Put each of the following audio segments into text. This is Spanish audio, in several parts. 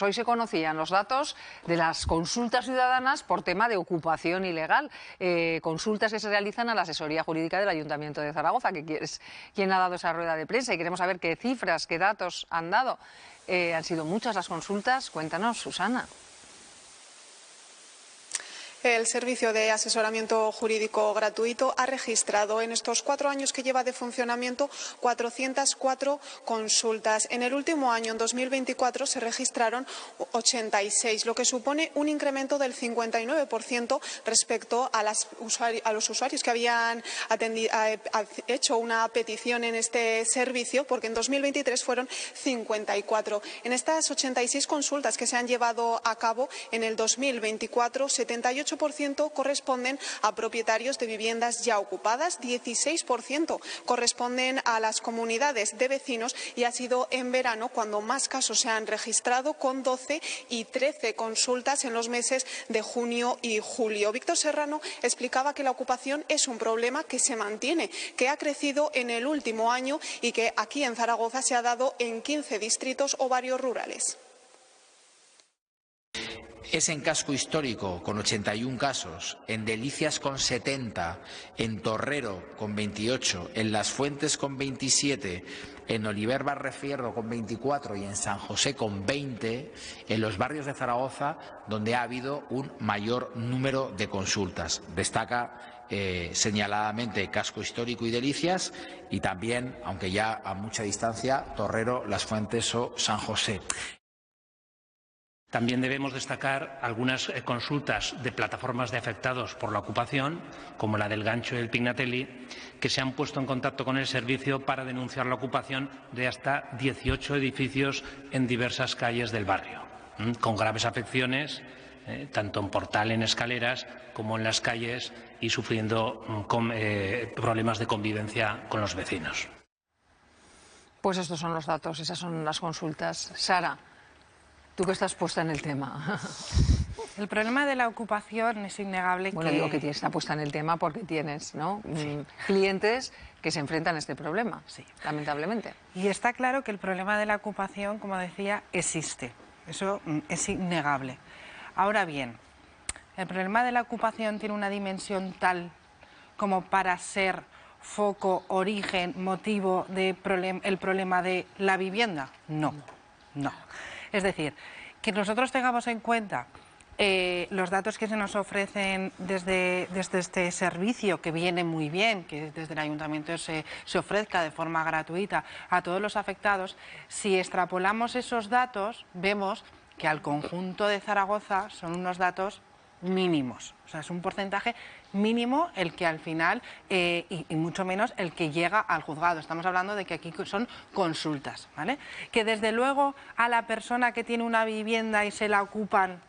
Hoy se conocían los datos de las consultas ciudadanas por tema de ocupación ilegal, consultas que se realizan a la asesoría jurídica del Ayuntamiento de Zaragoza, que es quien ha dado esa rueda de prensa, y queremos saber qué cifras, qué datos han dado. Han sido muchas las consultas. Cuéntanos, Susana. El Servicio de Asesoramiento Jurídico Gratuito ha registrado en estos 4 años que lleva de funcionamiento 404 consultas. En el último año, en 2024, se registraron 86, lo que supone un incremento del 59% respecto a los usuarios que habían hecho una petición en este servicio, porque en 2023 fueron 54. En estas 86 consultas que se han llevado a cabo en el 2024, 78% corresponden a propietarios de viviendas ya ocupadas, 16% corresponden a las comunidades de vecinos, y ha sido en verano cuando más casos se han registrado, con 12 y 13 consultas en los meses de junio y julio. Víctor Serrano explicaba que la ocupación es un problema que se mantiene, que ha crecido en el último año y que aquí en Zaragoza se ha dado en 15 distritos o barrios rurales. Es en Casco Histórico con 81 casos, en Delicias con 70, en Torrero con 28, en Las Fuentes con 27, en Oliver Barrefierro con 24 y en San José con 20, en los barrios de Zaragoza donde ha habido un mayor número de consultas. Destaca señaladamente Casco Histórico y Delicias, y también, aunque ya a mucha distancia, Torrero, Las Fuentes o San José. También debemos destacar algunas consultas de plataformas de afectados por la ocupación, como la del Gancho y el Pignatelli, que se han puesto en contacto con el servicio para denunciar la ocupación de hasta 18 edificios en diversas calles del barrio, con graves afecciones, tanto en portal, en escaleras, como en las calles, y sufriendo problemas de convivencia con los vecinos. Pues estos son los datos, esas son las consultas. Sara, tú que estás puesta en el tema. El problema de la ocupación es innegable. Bueno, digo que está puesta en el tema porque tienes, ¿no?, clientes que se enfrentan a este problema, lamentablemente. Y está claro que el problema de la ocupación, como decía, existe. Eso es innegable. Ahora bien, el problema de la ocupación tiene una dimensión tal como para ser foco, origen, motivo del problema de la vivienda. No. Es decir, que nosotros tengamos en cuenta los datos que se nos ofrecen desde este servicio, que viene muy bien, que desde el Ayuntamiento se ofrezca de forma gratuita a todos los afectados. Si extrapolamos esos datos, vemos que al conjunto de Zaragoza son unos datos mínimos. O sea, es un porcentaje mínimo el que al final, y mucho menos el que llega al juzgado. Estamos hablando de que aquí son consultas, ¿vale? Que desde luego a la persona que tiene una vivienda y se la ocupan,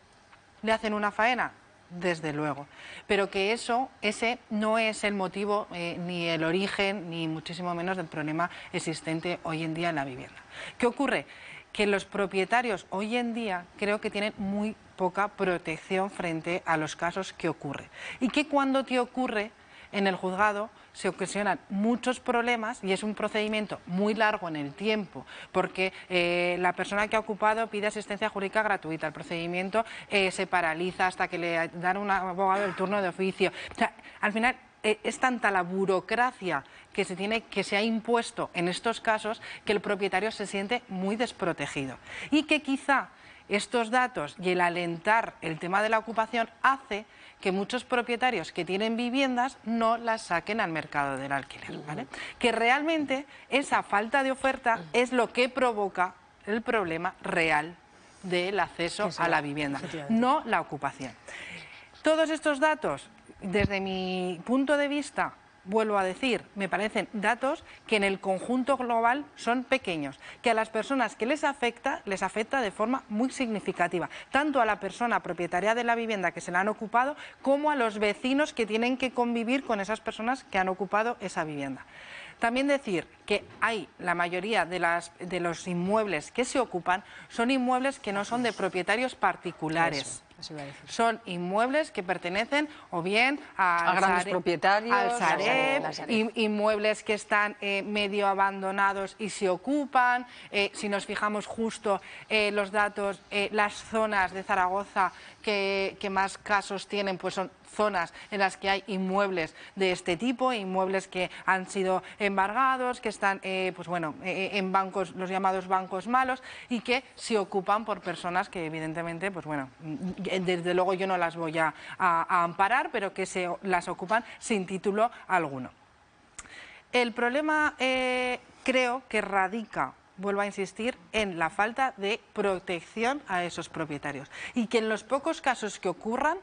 le hacen una faena, desde luego. Pero que ese no es el motivo, ni el origen, ni muchísimo menos del problema existente hoy en día en la vivienda. ¿Qué ocurre? Que los propietarios hoy en día creo que tienen muy poca protección frente a los casos que ocurren. Y que cuando te ocurre en el juzgado se ocasionan muchos problemas, y es un procedimiento muy largo en el tiempo, porque la persona que ha ocupado pide asistencia jurídica gratuita, el procedimiento se paraliza hasta que le dan a un abogado el turno de oficio. O sea, al final es tanta la burocracia que se ha impuesto en estos casos, que el propietario se siente muy desprotegido. Y que quizá estos datos y el alentar el tema de la ocupación hace que muchos propietarios que tienen viviendas no las saquen al mercado del alquiler, ¿vale? Que realmente esa falta de oferta es lo que provoca el problema real del acceso a la vivienda, no la ocupación. Todos estos datos, desde mi punto de vista, vuelvo a decir, me parecen datos que en el conjunto global son pequeños, que a las personas que les afecta de forma muy significativa, tanto a la persona propietaria de la vivienda que se la han ocupado, como a los vecinos que tienen que convivir con esas personas que han ocupado esa vivienda. También decir que la mayoría de los inmuebles que se ocupan son inmuebles que no son de propietarios particulares. Eso iba a decir. Son inmuebles que pertenecen o bien a grandes propietarios, al Sareb, la Sareb. inmuebles que están medio abandonados y se ocupan. Si nos fijamos justo los datos, las zonas de Zaragoza que más casos tienen, pues son zonas en las que hay inmuebles de este tipo, inmuebles que han sido embargados, que están pues bueno, en bancos, los llamados bancos malos, y que se ocupan por personas que evidentemente, pues bueno, desde luego yo no las voy a amparar, pero que las ocupan sin título alguno. El problema creo que radica, vuelvo a insistir, en la falta de protección a esos propietarios, y que en los pocos casos que ocurran,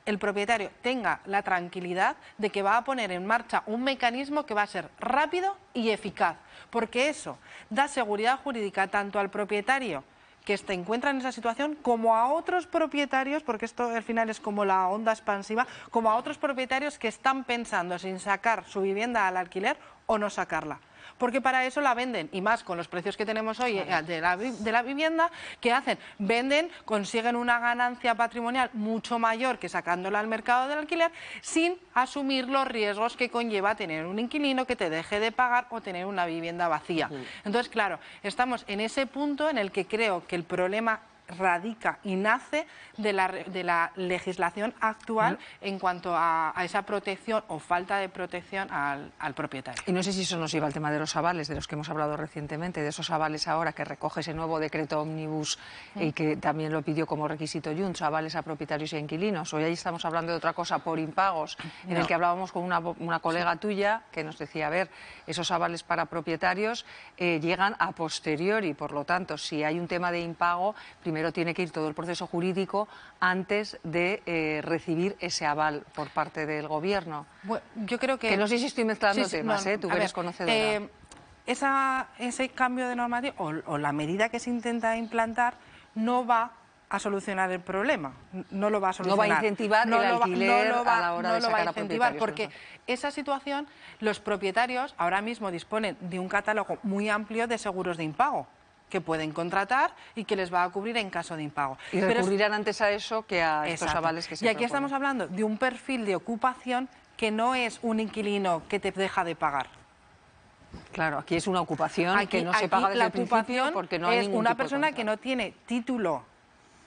el propietario tenga la tranquilidad de que va a poner en marcha un mecanismo que va a ser rápido y eficaz, porque eso da seguridad jurídica tanto al propietario que se encuentra en esa situación como a otros propietarios, porque esto al final es como la onda expansiva, como a otros propietarios que están pensando sin sacar su vivienda al alquiler o no sacarla. Porque para eso la venden, y más con los precios que tenemos hoy de la vivienda, ¿qué hacen? Venden, consiguen una ganancia patrimonial mucho mayor que sacándola al mercado del alquiler, sin asumir los riesgos que conlleva tener un inquilino que te deje de pagar o tener una vivienda vacía. Entonces, claro, estamos en ese punto en el que creo que el problema radica y nace de la legislación actual en cuanto a esa protección o falta de protección al propietario. Y no sé si eso nos lleva al tema de los avales, de los que hemos hablado recientemente, de esos avales ahora que recoge ese nuevo decreto ómnibus y que también lo pidió como requisito Junts, avales a propietarios y a inquilinos. Hoy ahí estamos hablando de otra cosa, por impagos, en el que hablábamos con una colega tuya que nos decía, a ver, esos avales para propietarios llegan a posteriori, por lo tanto, si hay un tema de impago, primero tiene que ir todo el proceso jurídico antes de recibir ese aval por parte del Gobierno. Bueno, yo creo que no sé si estoy mezclando sí, temas, no, tú que eres conocedora. Ese cambio de normativa o la medida que se intenta implantar no va a solucionar el problema, no lo va a solucionar. No va a incentivar el alquiler a la hora de sacar a propietarios. Porque esa situación, los propietarios ahora mismo disponen de un catálogo muy amplio de seguros de impago que pueden contratar y que les va a cubrir en caso de impago. Y recurrirán antes a eso que a estos avales que se Y aquí proponen. estamos hablando de un perfil de ocupación que no es un inquilino que te deja de pagar. Claro, aquí es una ocupación que no se paga desde el principio porque no hay ningún una tipo de persona que contrato. no tiene título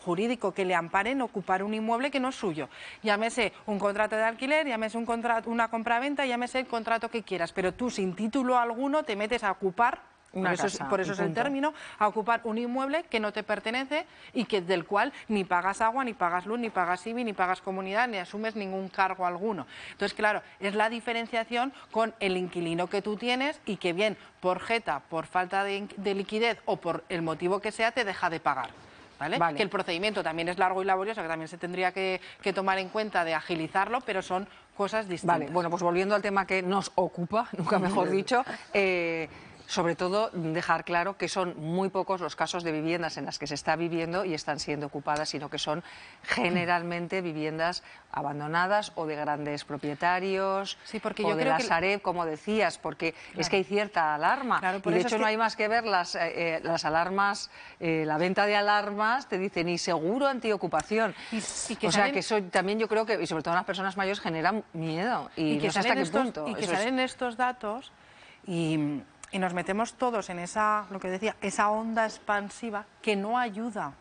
jurídico que le ampare en ocupar un inmueble que no es suyo. Llámese un contrato de alquiler, llámese una compraventa, llámese el contrato que quieras, pero tú sin título alguno te metes a ocupar, por eso es el término, a ocupar un inmueble que no te pertenece y del cual ni pagas agua, ni pagas luz, ni pagas IBI, ni pagas comunidad, ni asumes ningún cargo alguno. Entonces, claro, es la diferenciación con el inquilino que tú tienes y que bien por jeta, por falta de liquidez o por el motivo que sea, te deja de pagar. ¿Vale? Que el procedimiento también es largo y laborioso, que también se tendría que tomar en cuenta de agilizarlo, pero son cosas distintas. Vale, bueno, pues volviendo al tema que nos ocupa, nunca mejor dicho, sobre todo dejar claro que son muy pocos los casos de viviendas en las que se está viviendo y están siendo ocupadas, sino que son generalmente viviendas abandonadas o de grandes propietarios, porque o yo de creo la que Sareb, como decías, porque es que hay cierta alarma. Y de hecho no hay más que ver las alarmas, la venta de alarmas, te dicen, y seguro antiocupación. O sea, que eso también yo creo que, y sobre todo en las personas mayores, genera miedo. Y que no sé hasta qué punto. Y que salen estos datos y nos metemos todos en lo que decía, esa onda expansiva que no ayuda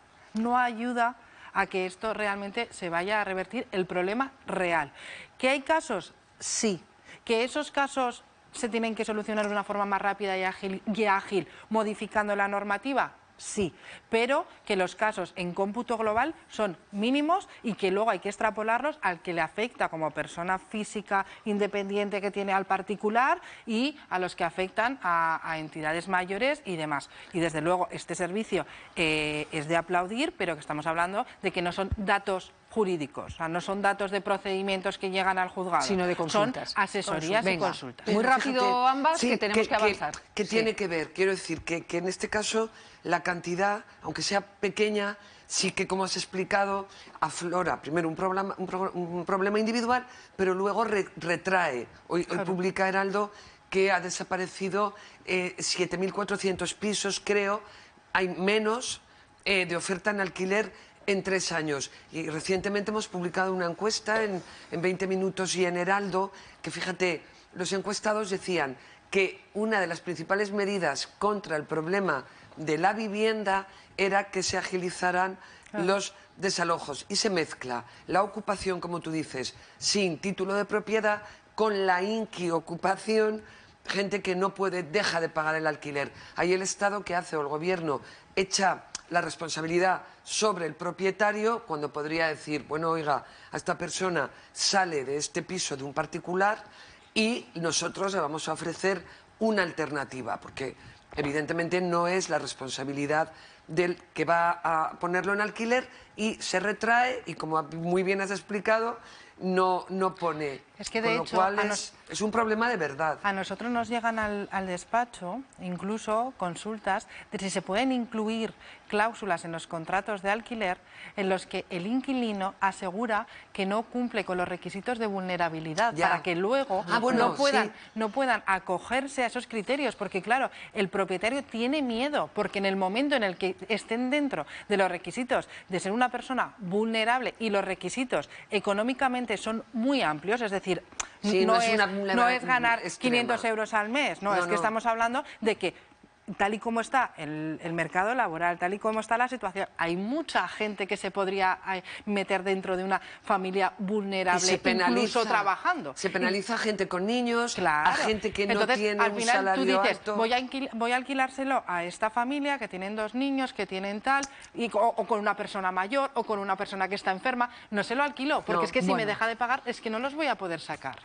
a que esto realmente se vaya a revertir el problema real. ¿Que hay casos? Sí. ¿Que esos casos se tienen que solucionar de una forma más rápida y ágil modificando la normativa? Sí, pero que los casos en cómputo global son mínimos y que luego hay que extrapolarlos al que le afecta como persona física independiente que tiene al particular y a los que afectan a entidades mayores y demás. Y desde luego este servicio es de aplaudir, pero que estamos hablando de que no son datos jurídicos, o sea, no son datos de procedimientos que llegan al juzgado, sino de consultas. Son asesorías y consultas. Muy rápido ambas, que tenemos que avanzar. Que tiene que ver, quiero decir, que en este caso la cantidad, aunque sea pequeña, sí que, como has explicado, aflora primero un problema individual, pero luego retrae. Hoy publica Heraldo que ha desaparecido 7.400 pisos, creo, hay menos de oferta en alquiler en 3 años. Y recientemente hemos publicado una encuesta en 20 Minutos y en Heraldo, que fíjate, los encuestados decían que una de las principales medidas contra el problema de la vivienda era que se agilizaran los desalojos, y se mezcla la ocupación, como tú dices, sin título de propiedad, con la inquiocupación, gente que no puede, deja de pagar el alquiler. Ahí el Estado, ¿qué hace? O el Gobierno echa la responsabilidad sobre el propietario, cuando podría decir, bueno, oiga, a esta persona sale de este piso de un particular y nosotros le vamos a ofrecer una alternativa, porque evidentemente no es la responsabilidad del que va a ponerlo en alquiler, y se retrae, y como muy bien has explicado, no pone. Es que de hecho, con lo cual es un problema de verdad. A nosotros nos llegan al despacho incluso consultas de si se pueden incluir cláusulas en los contratos de alquiler en los que el inquilino asegura que no cumple con los requisitos de vulnerabilidad, para que luego no puedan acogerse a esos criterios, porque claro, el propietario tiene miedo, porque en el momento en el que estén dentro de los requisitos de ser una persona vulnerable, y los requisitos económicamente son muy amplios, es decir, sí, no es ganar extrema. 500 euros al mes, no, es que estamos hablando de que tal y como está el mercado laboral, tal y como está la situación, hay mucha gente que se podría meter dentro de una familia vulnerable, incluso trabajando. Se penaliza a gente con niños, a gente que no tiene al un final, salario tú dices, alto. Voy a alquilárselo a esta familia que tienen 2 niños, que tienen tal, o con una persona mayor, o con una persona que está enferma. No se lo alquilo, porque es que si me deja de pagar, es que no los voy a poder sacar.